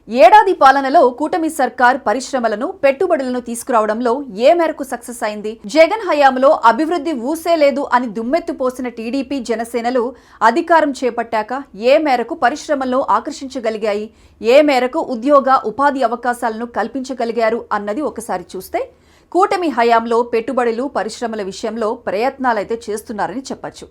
ఏడాది పాలనలో కూటమి సర్కార్ పరిశ్రమలను పెట్టుబడులను తీసుకురావడంలో ఏ మేరకు సక్సెస్ అయింది? జగన్ హయాంలో అభివృద్ధి ఊసే లేదు అని దుమ్మెత్తుపోసిన టీడీపీ జనసేనలు అధికారం చేపట్టాక ఏ మేరకు పరిశ్రమలను ఆకర్షించగలిగాయి? ఏ మేరకు ఉద్యోగ ఉపాధి అవకాశాలను కల్పించగలిగారు అన్నది ఒకసారి చూస్తే కూటమి హయాంలో పెట్టుబడులు పరిశ్రమల విషయంలో ప్రయత్నాలైతే చేస్తున్నారని చెప్పొచ్చు.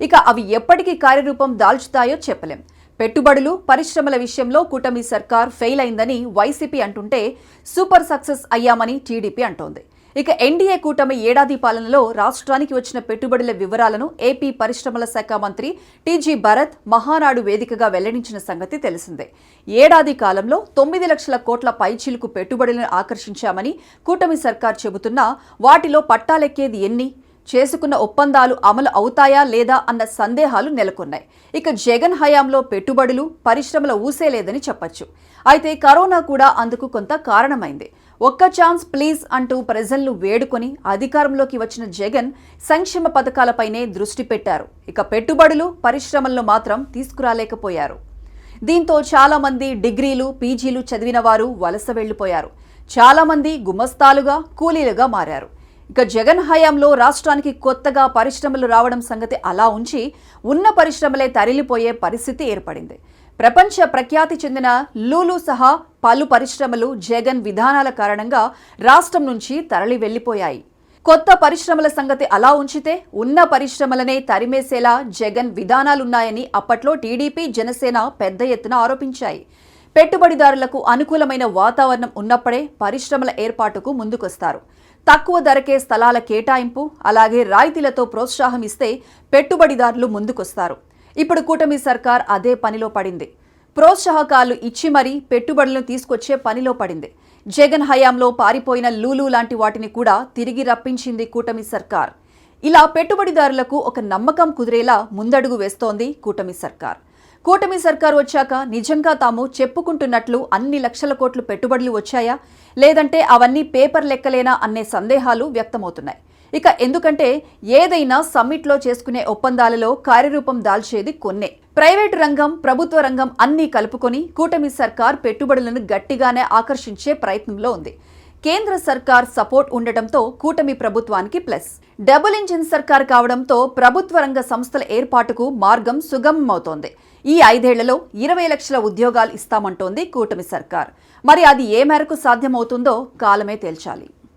ఇక అవి ఎప్పటికీ కార్యరూపం దాల్చుతాయో చెప్పలేం. పెట్టుబడులు పరిశ్రమల విషయంలో కూటమి సర్కార్ ఫెయిల్ అయిందని వైసీపీ అంటుంటే సూపర్ సక్సెస్ అయ్యామని టీడీపీ అంటోంది. ఇక ఎన్డీఏ కూటమి ఏడాది పాలనలో రాష్ట్రానికి వచ్చిన పెట్టుబడుల వివరాలను ఏపీ పరిశ్రమల శాఖ మంత్రి టీజీ భరత్ మహానాడు వేదికగా వెల్లడించిన సంగతి తెలిసిందే. ఏడాది కాలంలో 9 లక్షల కోట్ల పైచిలుకు పెట్టుబడులను ఆకర్షించామని కూటమి సర్కార్ చెబుతున్నా వాటిలో పట్టాలెక్కేది ఎన్ని? చేసుకున్న ఒప్పందాలు అమలు అవుతాయా లేదా అన్న సందేహాలు నెలకొన్నాయి. ఇక జగన్ హయాంలో పెట్టుబడులు పరిశ్రమల ఊసే లేదని చెప్పొచ్చు. అయితే కరోనా కూడా అందుకు కొంత కారణమైంది. ఒక్క ఛాన్స్ ప్లీజ్ అంటూ ప్రజలను వేడుకొని అధికారంలోకి వచ్చిన జగన్ సంక్షేమ పథకాలపైనే దృష్టి పెట్టారు. ఇక పెట్టుబడులు పరిశ్రమలను మాత్రం తీసుకురాలేకపోయారు. దీంతో చాలా మంది డిగ్రీలు పీజీలు చదివిన వారు వలస వెళ్లిపోయారు. చాలా మంది గుమస్తాలుగా కూలీలుగా మారారు. ఇక జగన్ హయాంలో రాష్ట్రానికి కొత్తగా పరిశ్రమలు రావడం సంగతి అలా ఉంచి ఉన్న పరిశ్రమలే తరలిపోయే పరిస్థితి ఏర్పడింది. ప్రపంచ ప్రఖ్యాతి చెందిన లూలు సహా పలు పరిశ్రమలు జగన్ విధానాల కారణంగా రాష్ట్రం నుంచి తరలి వెళ్లిపోయాయి. కొత్త పరిశ్రమల సంగతి అలా ఉంచితే ఉన్న పరిశ్రమలనే తరిమేసేలా జగన్ విధానాలున్నాయని అప్పట్లో టీడీపీ జనసేన పెద్ద ఎత్తున ఆరోపించాయి. పెట్టుబడిదారులకు అనుకూలమైన వాతావరణం ఉన్నప్పుడే పరిశ్రమల ఏర్పాటుకు ముందుకొస్తారు. తక్కువ ధరకే స్థలాల కేటాయింపు అలాగే రాయితీలతో ప్రోత్సాహం ఇస్తే పెట్టుబడిదారులు ముందుకొస్తారు. ఇప్పుడు కూటమి సర్కార్ అదే పనిలో పడింది. ప్రోత్సాహకాలు ఇచ్చి మరీ పెట్టుబడులను తీసుకొచ్చే పనిలో పడింది. జగన్ హయాంలో పారిపోయిన లూలు లాంటి వాటిని కూడా తిరిగి రప్పించింది కూటమి సర్కార్. ఇలా పెట్టుబడిదారులకు ఒక నమ్మకం కుదిరేలా ముందడుగు వేస్తోంది కూటమి సర్కార్. కూటమి సర్కార్ వచ్చాక నిజంగా తాము చెప్పుకుంటున్నట్లు అన్ని లక్షల కోట్లు పెట్టుబడులు వచ్చాయా లేదంటే అవన్నీ పేపర్ లెక్కలేనా అనే సందేహాలు వ్యక్తమవుతున్నాయి. ఇక ఎందుకంటే ఏదైనా సమ్మిట్లో చేసుకునే ఒప్పందాలలో కార్యరూపం దాల్చేది కొన్నే. ప్రైవేటు రంగం ప్రభుత్వ రంగం అన్నీ కలుపుకొని కూటమి సర్కార్ పెట్టుబడులను గట్టిగానే ఆకర్షించే ప్రయత్నంలో ఉంది. కేంద్ర సర్కార్ సపోర్ట్ ఉండటంతో కూటమి ప్రభుత్వానికి ప్లస్. డబుల్ ఇంజిన్ సర్కార్ కావడంతో ప్రభుత్వ రంగ సంస్థల ఏర్పాటుకు మార్గం సుగమమవుతోంది. ఈ 5 ఏళ్లలో 20 లక్షల ఉద్యోగాలు ఇస్తామంటోంది కూటమి సర్కార్. మరి అది ఏ మేరకు సాధ్యమవుతుందో కాలమే తేల్చాలి.